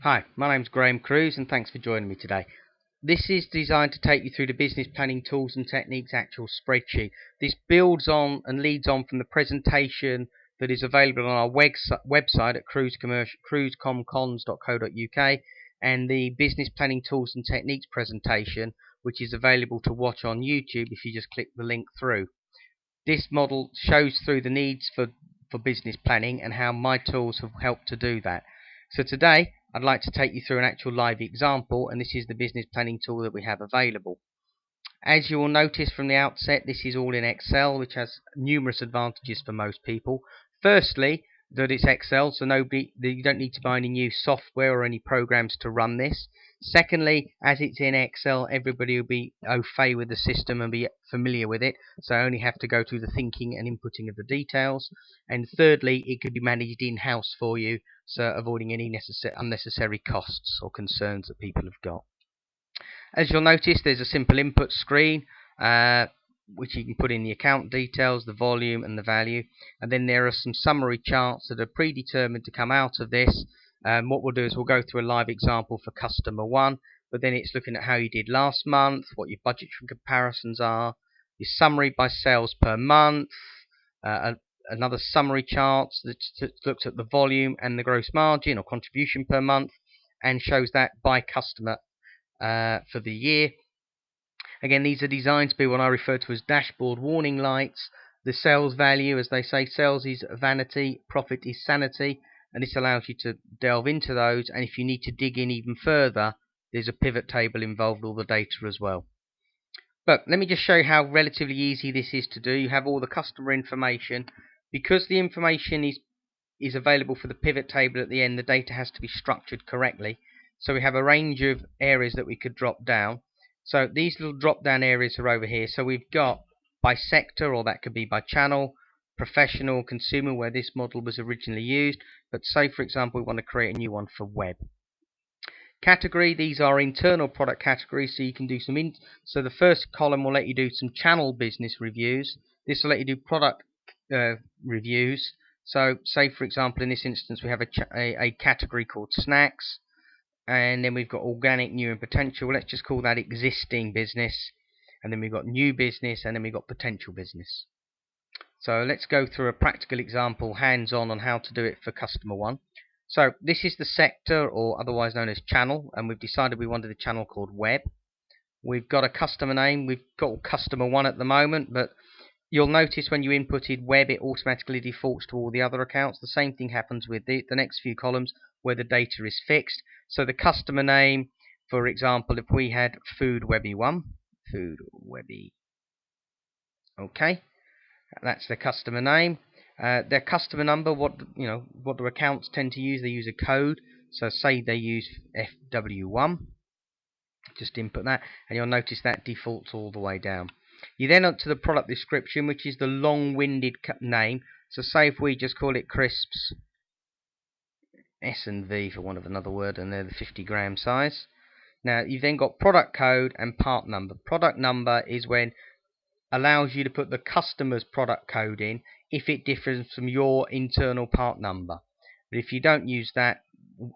Hi, my name's Graham Cruz and thanks for joining me today. This is designed to take you through the business planning tools and techniques actual spreadsheet. This builds on and leads on from the presentation that is available on our website at cruisecomcons.co.uk and the business planning tools and techniques presentation, which is available to watch on YouTube if you just click the link through. This model shows through the needs for business planning and how my tools have helped to do that. So today I'd like to take you through an actual live example, and this is the business planning tool that we have available. As you will notice from the outset, this is all in Excel, which has numerous advantages for most people. Firstly, that it's Excel, so you don't need to buy any new software or any programs to run this. Secondly, as it's in Excel, everybody will be au fait with the system and be familiar with it, so I only have to go through the thinking and inputting of the details. And thirdly, it could be managed in-house for you, so avoiding any unnecessary costs or concerns that people have got. As you'll notice, there's a simple input screen, which you can put in the account details, the volume and the value, and then there are some summary charts that are predetermined to come out of this. What we'll do is we'll go through a live example for customer 1, but then it's looking at how you did last month, what your budgetary comparisons are, your summary by sales per month, another summary chart that looks at the volume and the gross margin or contribution per month and shows that by customer for the year. Again, these are designed to be what I refer to as dashboard warning lights. The sales value, as they say, sales is vanity, profit is sanity, and this allows you to delve into those, and if you need to dig in even further, there's a pivot table involved, all the data as well. But let me just show you how relatively easy this is to do. You have all the customer information. Because the information is available for the pivot table at the end, the data has to be structured correctly. So we have a range of areas that we could drop down. So these little drop down areas are over here. So we've got by sector, or that could be by channel, professional, consumer, where this model was originally used. But say, for example, we want to create a new one for web. Category, these are internal product categories, so you can do some so the first column will let you do some channel business reviews. This will let you do product reviews. So say, for example, in this instance we have a category called snacks, and then we've got organic, new and potential. Let's just call that existing business, and then we've got new business, and then we've got potential business. So let's go through a practical example hands-on on how to do it for customer 1. So this is the sector, or otherwise known as channel, and we've decided we wanted a channel called web. We've got a customer name. We've got customer 1 at the moment, but you'll notice when you inputted web, it automatically defaults to all the other accounts. The same thing happens with the next few columns where the data is fixed. So the customer name, for example, if we had food webby 1, food webby, okay, that's the customer name. Their customer number, what do accounts tend to use? They use a code. So say they use FW1, just input that, and you'll notice that defaults all the way down. You then up to the product description, which is the long-winded name. So say if we just call it crisps S&V, for want of another word, and they're the 50-gram size. Now you've then got product code and part number. Product number is when allows you to put the customer's product code in if it differs from your internal part number. But if you don't use that,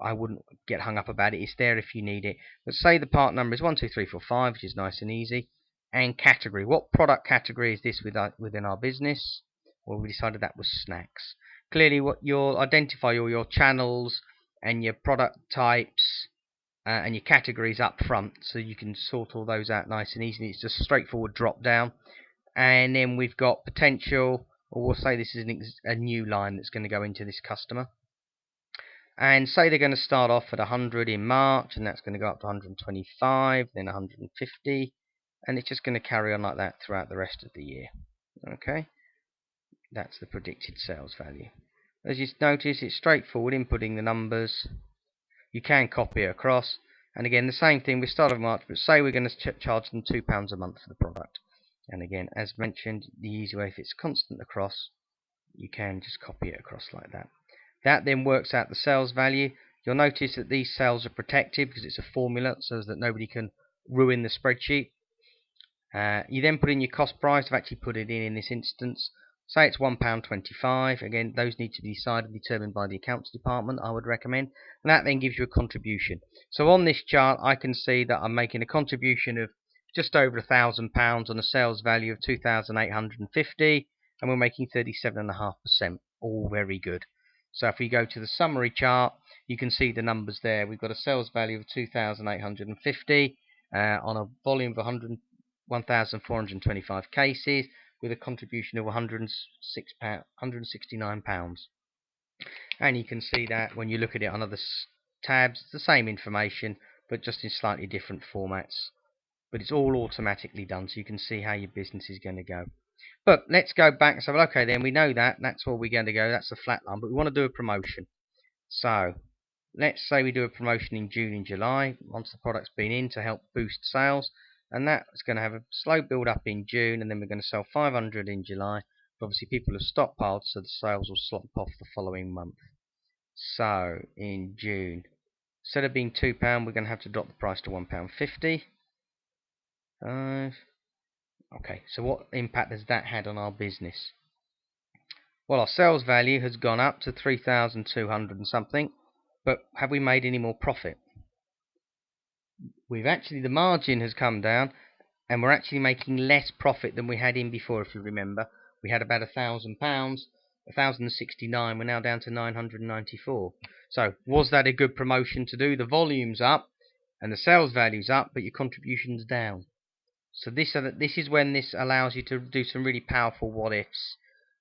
I wouldn't get hung up about it. It's there if you need it. But say the part number is 12345, which is nice and easy. And category. What product category is this within our business? Well, we decided that was snacks. Clearly, what you'll identify all your channels and your product types and your categories up front, so you can sort all those out nice and easily. It's just a straightforward drop down. And then we've got potential, or we'll say this is a new line that's going to go into this customer. And say they're going to start off at 100 in March, and that's going to go up to 125, then 150, and it's just going to carry on like that throughout the rest of the year. Okay, that's the predicted sales value. As you notice, it's straightforward inputting the numbers. You can copy it across, and again the same thing. We start of March, but say we're going to charge them £2 a month for the product. And again, as mentioned, the easy way, if it's constant across, you can just copy it across like that. That then works out the sales value. You'll notice that these cells are protected because it's a formula, so that nobody can ruin the spreadsheet. You then put in your cost price. I've actually put it in this instance. Say it's £1.25. Again, those need to be decided and determined by the accounts department, I would recommend. And that then gives you a contribution. So on this chart, I can see that I'm making a contribution of just over £1,000 on a sales value of 2,850, and we're making 37.5%. All very good. So if we go to the summary chart, you can see the numbers there. We've got a sales value of 2,850 on a volume of 1,425 cases, with a contribution of £169. And you can see that when you look at it on other tabs, it's the same information, but just in slightly different formats. But it's all automatically done, so you can see how your business is going to go. But let's go back and say, well, okay, then we know that's where we're going to go. That's the flat line, but we want to do a promotion. So let's say we do a promotion in June and July, once the product's been in, to help boost sales. And that's going to have a slow build up in June, and then we're going to sell 500 in July. But obviously people have stockpiled, so the sales will slop off the following month. So in June, instead of being £2, we're going to have to drop the price to £1.50. Okay, so what impact has that had on our business? Well, our sales value has gone up to 3,200 and something, but have we made any more profit? The margin has come down, and we're actually making less profit than we had in before. If you remember, we had about £1,000, 1,069. We're now down to 994. So was that a good promotion to do? The volume's up and the sales value's up, but your contribution's down. So this is when this allows you to do some really powerful what ifs.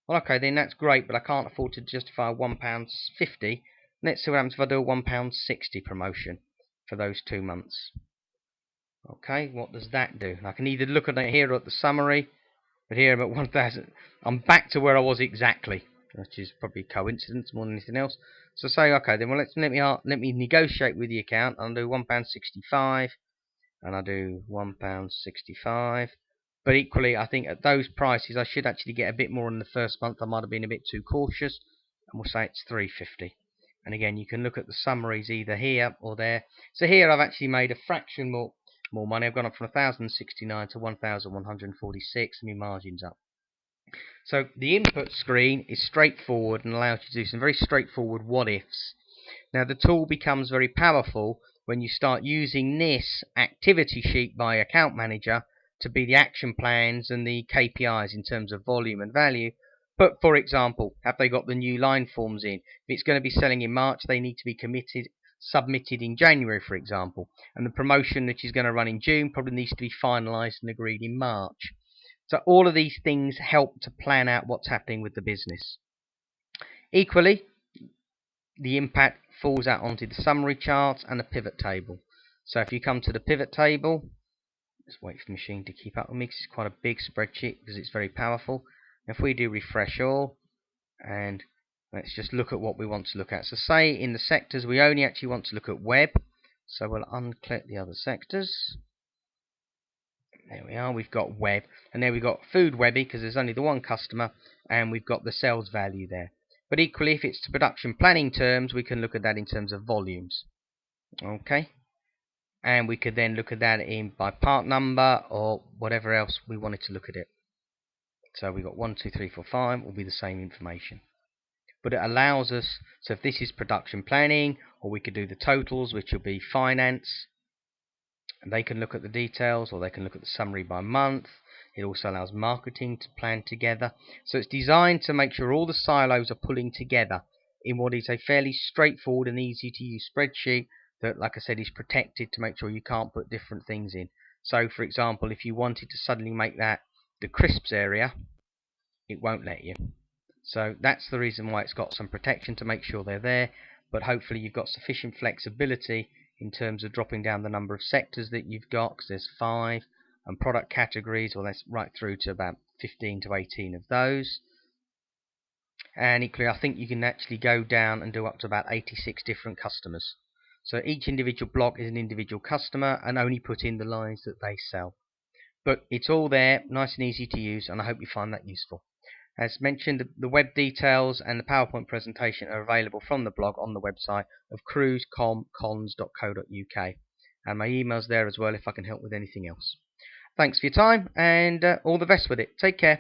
Well, okay, then that's great, but I can't afford to justify £1.50. Let's see what happens if I do a £1.60 promotion for those 2 months. Okay, what does that do? I can either look at it here at the summary, but here I'm at 1,000. I'm back to where I was exactly, which is probably coincidence more than anything else. So say, okay, then well, let me negotiate with the account. I'll do £1.65, and I do £1.65. But equally, I think at those prices, I should actually get a bit more in the first month. I might have been a bit too cautious, and we'll say it's £3.50. And again, you can look at the summaries either here or there. So here I've actually made a fraction more money. I've gone up from 1,069 to 1,146, and my margin's up. So the input screen is straightforward and allows you to do some very straightforward what-ifs. Now the tool becomes very powerful when you start using this activity sheet by account manager to be the action plans and the KPIs in terms of volume and value. But for example, have they got the new line forms in? If it's going to be selling in March, they need to be submitted in January, for example. And the promotion that is going to run in June probably needs to be finalised and agreed in March. So all of these things help to plan out what's happening with the business. Equally, the impact falls out onto the summary charts and the pivot table. So if you come to the pivot table, just wait for the machine to keep up with me because it's quite a big spreadsheet because it's very powerful. If we do refresh all, and let's just look at what we want to look at. So say in the sectors we only actually want to look at web, so we'll unclick the other sectors. There we are, we've got web, and there we've got food webby because there's only the one customer, and we've got the sales value there. But equally, if it's to production planning terms, we can look at that in terms of volumes. Okay, and we could then look at that in by part number or whatever else we wanted to look at it. So we've got 1, 2, 3, 4, 5 will be the same information. But it allows us, so if this is production planning, or we could do the totals, which will be finance, and they can look at the details, or they can look at the summary by month. It also allows marketing to plan together. So it's designed to make sure all the silos are pulling together in what is a fairly straightforward and easy to use spreadsheet that, like I said, is protected to make sure you can't put different things in. So for example, if you wanted to suddenly make that the crisps area, it won't let you. So that's the reason why it's got some protection to make sure they're there, but hopefully you've got sufficient flexibility in terms of dropping down the number of sectors that you've got, because there's 5, and product categories, well, that's right through to about 15 to 18 of those. And equally, I think you can actually go down and do up to about 86 different customers. So each individual block is an individual customer, and only put in the lines that they sell. But it's all there, nice and easy to use, and I hope you find that useful. As mentioned, the web details and the PowerPoint presentation are available from the blog on the website of cruisecomcons.co.uk. And my email's there as well if I can help with anything else. Thanks for your time, and all the best with it. Take care.